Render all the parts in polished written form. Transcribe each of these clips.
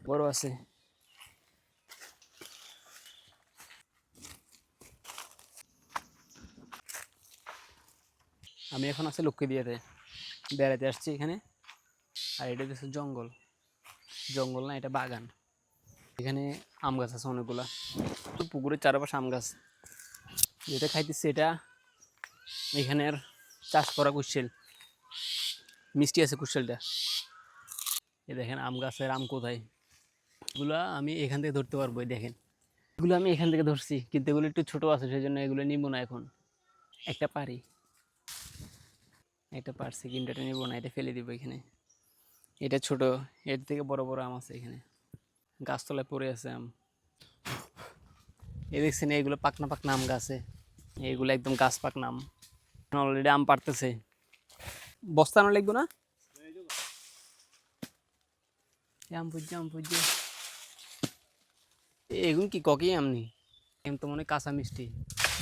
বড় আছে। আমি এখন আছি লক্ষ্মীদিয়াতে, বেড়াতে আসছি এখানে। আর এটা হচ্ছে জঙ্গল, জঙ্গল না এটা বাগান। এখানে আম গাছ আছে অনেকগুলা, পুকুরের চারপাশে আম গাছ। যেটা খাইতেছি এটা এখানের চাষ করা কুশল, মিষ্টি আছে কুশলটা। এ দেখেন আম গাছের আম কোথায়, এগুলা আমি এখান থেকে ধরতে পারবো। দেখেন এগুলো আমি এখান থেকে ধরছি, কিন্তু এগুলো একটু ছোট আছে, সেই জন্য এগুলো নিবো না এখন। একটা পারি, একটা পারছি, কিন্তু এটা নিবো না, এটা ফেলে দিব এখানে। এটা ছোট, এর থেকে বড় বড় আম আছে এখানে, গাছতলায় পড়ে আছে আম। এই দেখছেন এইগুলো পাকনা পাকনা আম গাছে, এইগুলো একদম গাছ পাকনা আম। অলরেডি আম পারতেছে, বস্তা না লাগবো না। আম বুঝছে, আম বুঝছে। এগুন কি ককি আম নি, এম তো মনে কাঁচা মিষ্টি।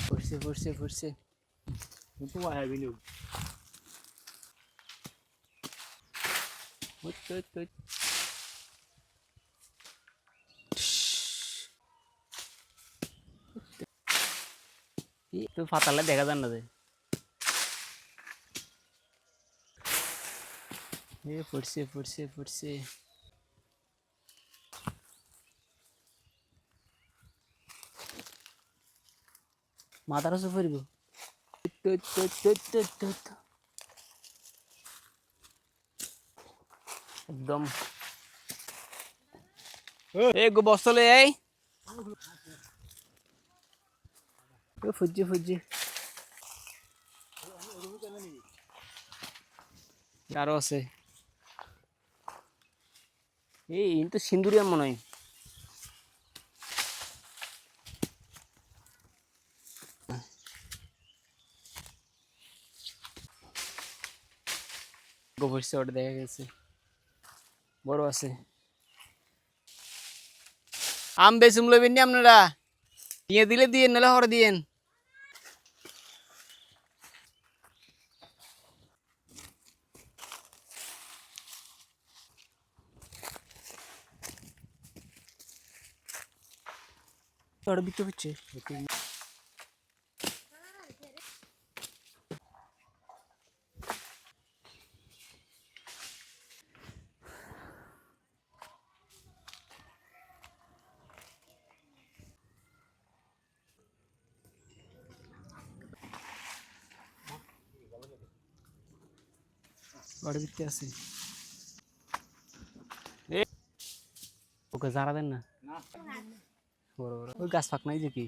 ফুটছে ফুটছে ফুটছে, কিন্তু তো ফাতালে দেখা যান না যে। ফুটছে ফুটছে ফুটছে। মাথার উপর পড়ব একদম। এই গো বস্তলে এই ফুটছে ফুটছে। আরো আছে, এই তো সিন্দুরিয়া মনে হয়। গোবরছে ওটা দেখা গেছে, বড় আছে। আম বেশি লইবেন নি আপনারা, নিয়ে দিলে দিয়ে, নাহলে হরে দিয়েন। ওটা বিক্রি হচ্ছে। ওটা বিক্রি আছে, ওকে জারা দেন না। বড় বড় ওই গাছ ফাঁক নাই যে কি।